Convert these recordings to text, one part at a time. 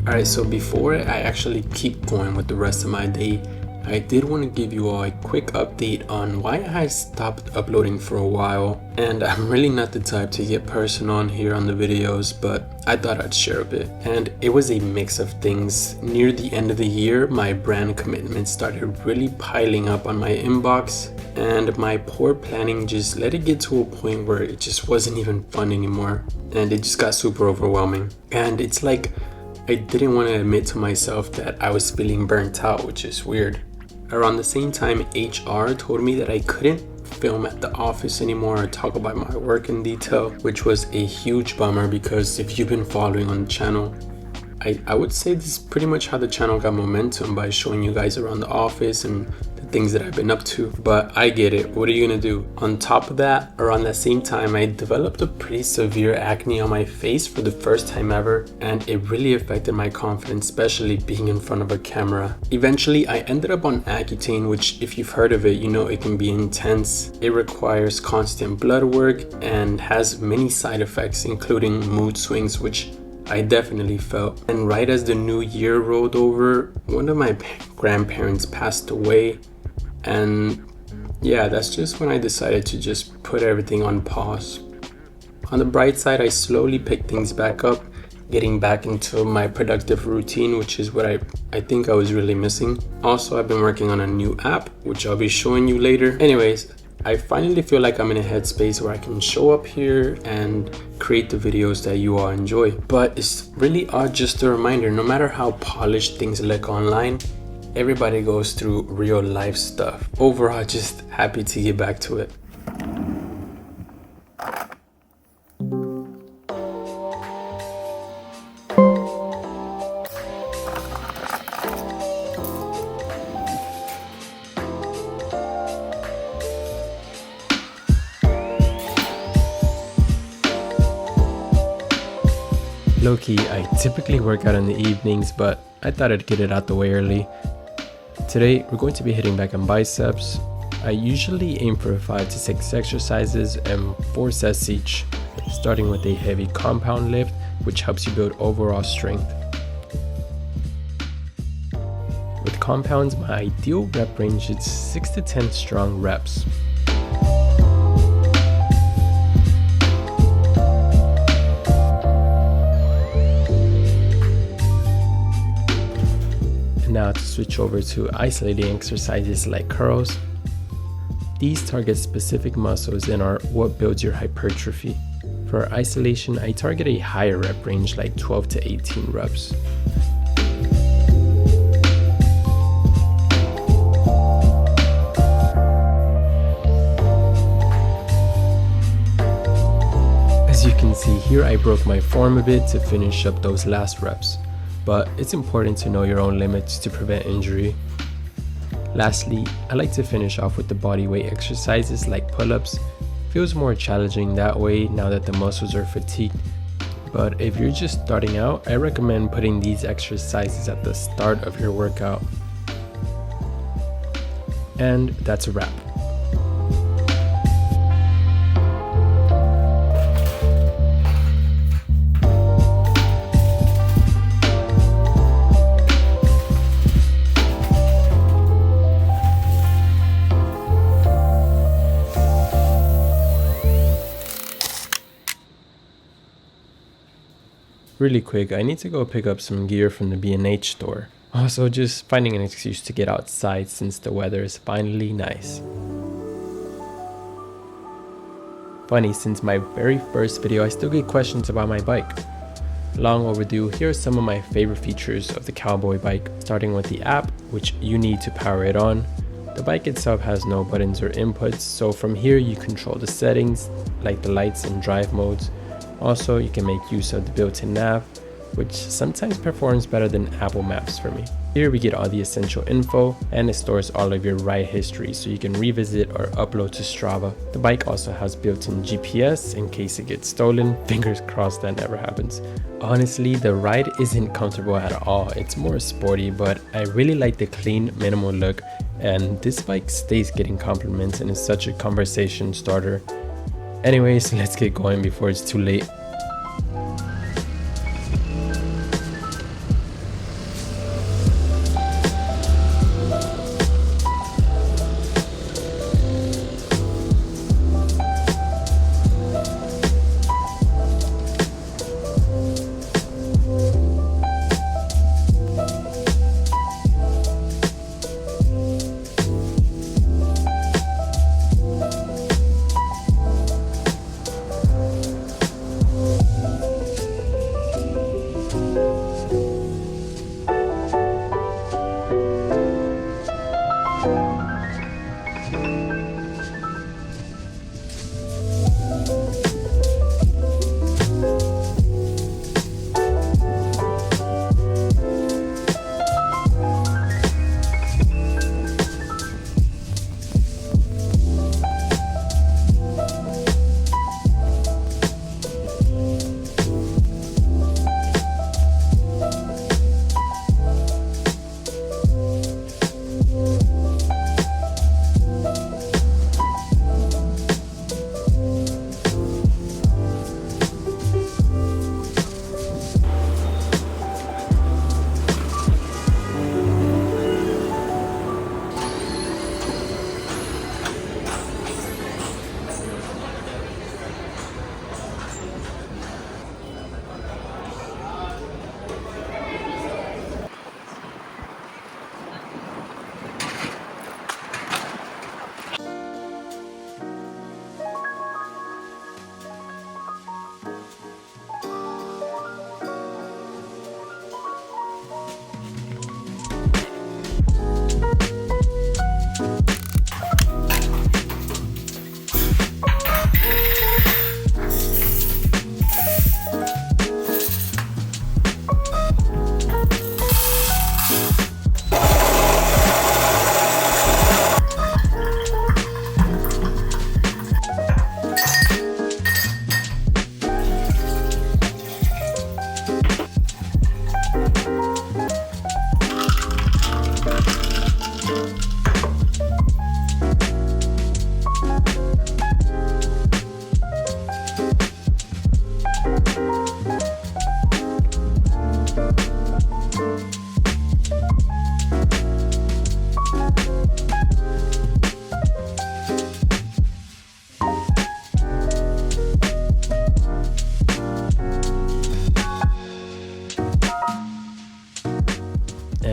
Alright, so before I actually keep going with the rest of my day, I did want to give you all a quick update on why I stopped uploading for a while. And I'm really not the type to get personal on here on the videos, but I thought I'd share a bit. And it was a mix of things. Near the end of the year, my brand commitments started really piling up on my inbox, and my poor planning just let it get to a point where it just wasn't even fun anymore, and it just got super overwhelming. And it's like I didn't want to admit to myself that I was feeling burnt out, which is weird. Around the same time, HR told me that I couldn't film at the office anymore or talk about my work in detail, which was a huge bummer because if you've been following on the channel, I would say this is pretty much how the channel got momentum, by showing you guys around the office and the things that I've been up to. But I get it, what are you gonna do? On top of that, around that same time, I developed a pretty severe acne on my face for the first time ever, and it really affected my confidence, especially being in front of a camera. Eventually, I ended up on Accutane, which if you've heard of it, you know it can be intense. It requires constant blood work and has many side effects, including mood swings, which I definitely felt. And right as the new year rolled over, one of my grandparents passed away, and yeah, that's just when I decided to just put everything on pause. On the bright side, I slowly picked things back up, getting back into my productive routine, which is what I think I was really missing. Also, I've been working on a new app, which I'll be showing you later. Anyways, I finally feel like I'm in a headspace where I can show up here and create the videos that you all enjoy. But it's really just a reminder, no matter how polished things look online, everybody goes through real life stuff. Overall, just happy to get back to it. Low-key, I typically work out in the evenings, but I thought I'd get it out the way early. Today, we're going to be hitting back on biceps. I usually aim for 5 to 6 exercises and 4 sets each, starting with a heavy compound lift, which helps you build overall strength. With compounds, my ideal rep range is 6 to 10 strong reps. Now to switch over to isolating exercises like curls. These target specific muscles and are what builds your hypertrophy. For isolation, I target a higher rep range like 12 to 18 reps. As you can see here, I broke my form a bit to finish up those last reps, but it's important to know your own limits to prevent injury. Lastly, I like to finish off with the body weight exercises like pull-ups. Feels more challenging that way now that the muscles are fatigued, but if you're just starting out, I recommend putting these exercises at the start of your workout. And that's a wrap. Really quick, I need to go pick up some gear from the B&H store. Also, just finding an excuse to get outside since the weather is finally nice. Funny, since my very first video, I still get questions about my bike. Long overdue, here are some of my favorite features of the Cowboy bike, starting with the app, which you need to power it on. The bike itself has no buttons or inputs, so from here you control the settings, like the lights and drive modes. Also, you can make use of the built-in nav, which sometimes performs better than Apple Maps for me. Here we get all the essential info, and it stores all of your ride history so you can revisit or upload to Strava. The bike also has built-in GPS in case it gets stolen. Fingers crossed that never happens. Honestly, the ride isn't comfortable at all. It's more sporty, but I really like the clean, minimal look, and this bike stays getting compliments and is such a conversation starter. Anyways, let's get going before it's too late.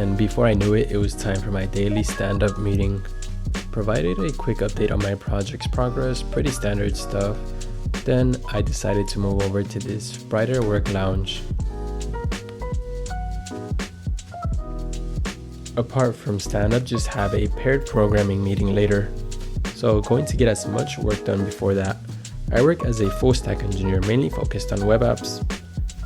and before I knew it, it was time for my daily stand-up meeting. Provided a quick update on my project's progress, pretty standard stuff. Then I decided to move over to this brighter work lounge. Apart from stand-up, just have a paired programming meeting later. So going to get as much work done before that. I work as a full-stack engineer, mainly focused on web apps.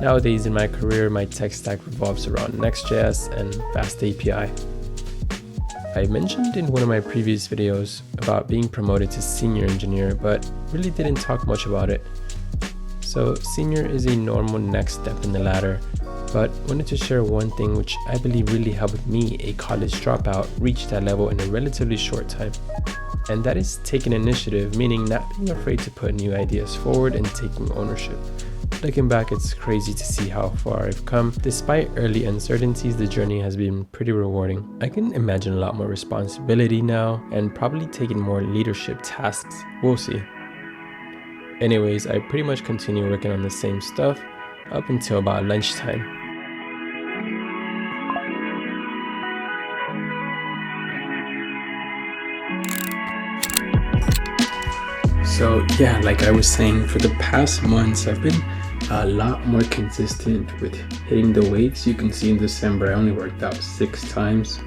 Nowadays in my career, my tech stack revolves around Next.js and Fast API. I mentioned in one of my previous videos about being promoted to senior engineer, but really didn't talk much about it. So senior is a normal next step in the ladder, but wanted to share one thing which I believe really helped me, a college dropout, reach that level in a relatively short time. And that is taking initiative, meaning not being afraid to put new ideas forward and taking ownership. Looking back, it's crazy to see how far I've come. Despite early uncertainties, the journey has been pretty rewarding. I can imagine a lot more responsibility now and probably taking more leadership tasks. We'll see. Anyways, I pretty much continue working on the same stuff up until about lunchtime. So yeah, like I was saying, for the past months, I've been a lot more consistent with hitting the weights. You can see in December, I only worked out 6 times.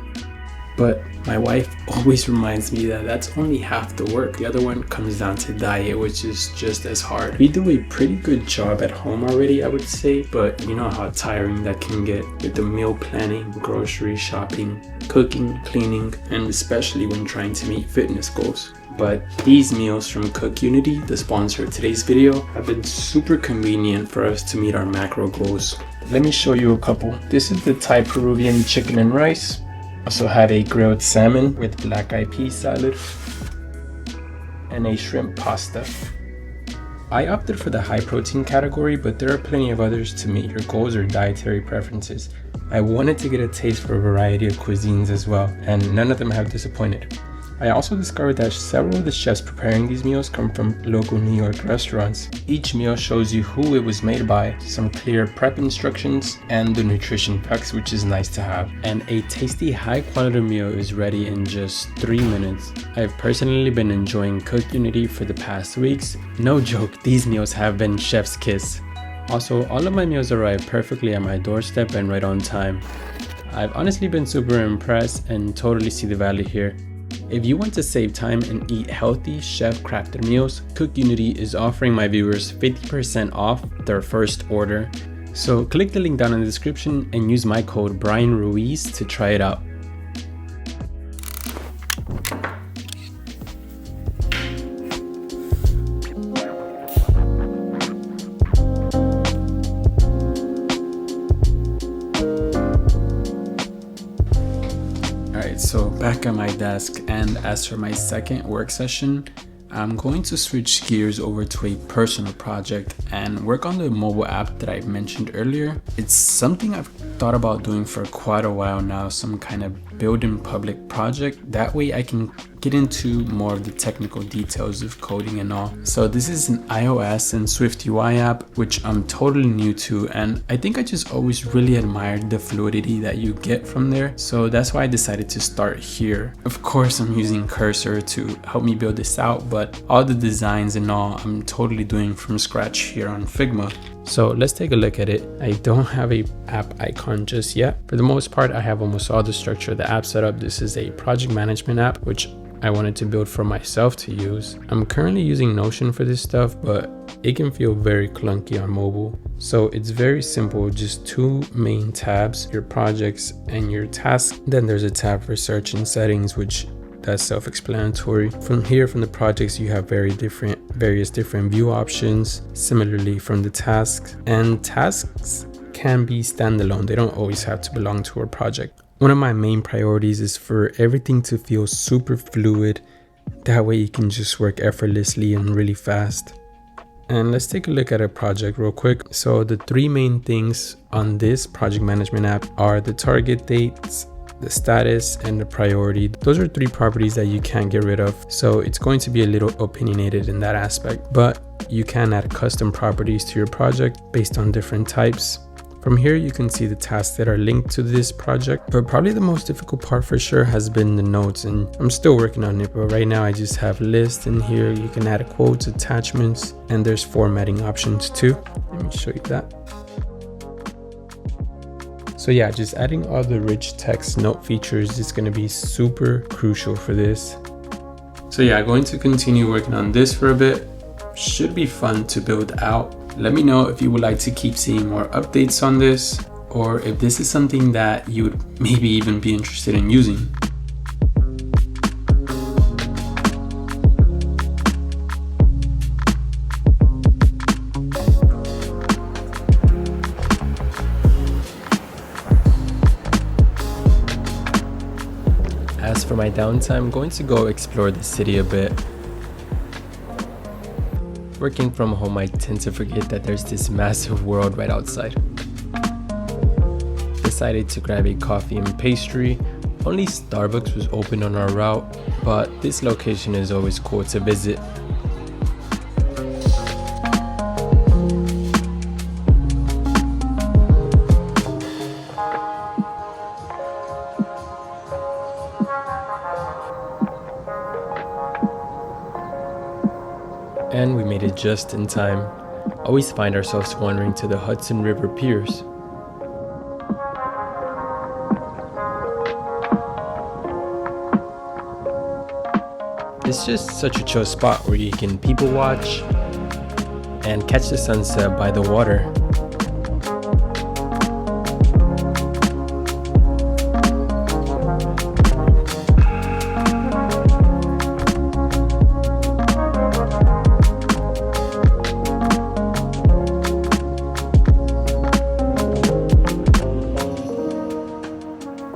But my wife always reminds me that that's only half the work. The other one comes down to diet, which is just as hard. We do a pretty good job at home already, I would say, but you know how tiring that can get with the meal planning, grocery shopping, cooking, cleaning, and especially when trying to meet fitness goals. But these meals from Cook Unity, the sponsor of today's video, have been super convenient for us to meet our macro goals. Let me show you a couple. This is the Thai Peruvian chicken and rice. Also have a grilled salmon with black eyed pea salad and a shrimp pasta. I opted for the high protein category, but there are plenty of others to meet your goals or dietary preferences. I wanted to get a taste for a variety of cuisines as well, and none of them have disappointed. I also discovered that several of the chefs preparing these meals come from local New York restaurants. Each meal shows you who it was made by, some clear prep instructions, and the nutrition facts, which is nice to have. And a tasty high quality meal is ready in just 3 minutes. I've personally been enjoying Cook Unity for the past weeks. No joke, these meals have been chef's kiss. Also, all of my meals arrive perfectly at my doorstep and right on time. I've honestly been super impressed and totally see the value here. If you want to save time and eat healthy, chef-crafted meals, Cook Unity is offering my viewers 50% off their first order. So click the link down in the description and use my code Brian Ruiz to try it out. So back at my desk, and as for my second work session, I'm going to switch gears over to a personal project and work on the mobile app that I mentioned earlier. It's something I've thought about doing for quite a while now, some kind of build-in public project. That way I can get into more of the technical details of coding and all. So this is an iOS and Swift UI app, which I'm totally new to, and I think I just always really admired the fluidity that you get from there. So that's why I decided to start here. Of course, I'm using Cursor to help me build this out, but all the designs and all, I'm totally doing from scratch here on Figma. So let's take a look at it. I don't have a app icon just yet. For the most part, I have almost all the structure of the app set up. This is a project management app, which I wanted to build for myself to use. I'm currently using Notion for this stuff, but it can feel very clunky on mobile. So it's very simple, just 2 main tabs, your projects and your tasks. Then there's a tab for search and settings, which that's self-explanatory. From here, from the projects, you have various different view options. Similarly from the tasks, and tasks can be standalone. They don't always have to belong to a project. One of my main priorities is for everything to feel super fluid. That way you can just work effortlessly and really fast. And let's take a look at a project real quick. So the 3 main things on this project management app are the target dates, the status, and the priority. Those are 3 properties that you can't get rid of. So it's going to be a little opinionated in that aspect, but you can add custom properties to your project based on different types. From here, you can see the tasks that are linked to this project, but probably the most difficult part for sure has been the notes, and I'm still working on it, but right now I just have lists in here. You can add quotes, attachments, and there's formatting options too. Let me show you that. So yeah, just adding all the rich text note features is going to be super crucial for this. So yeah, going to continue working on this for a bit. Should be fun to build out. Let me know if you would like to keep seeing more updates on this, or if this is something that you would maybe even be interested in using. As for my downtime, I'm going to go explore the city a bit. Working from home, I tend to forget that there's this massive world right outside. Decided to grab a coffee and pastry. Only Starbucks was open on our route, but this location is always cool to visit. And we made it just in time. Always find ourselves wandering to the Hudson River piers. It's just such a chill spot where you can people watch and catch the sunset by the water.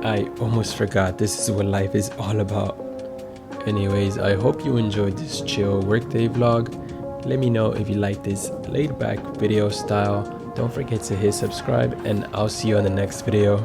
I almost forgot this is what life is all about. Anyways, I hope you enjoyed this chill workday vlog. Let me know if you like this laid back video style. Don't forget to hit subscribe, and I'll see you on the next video.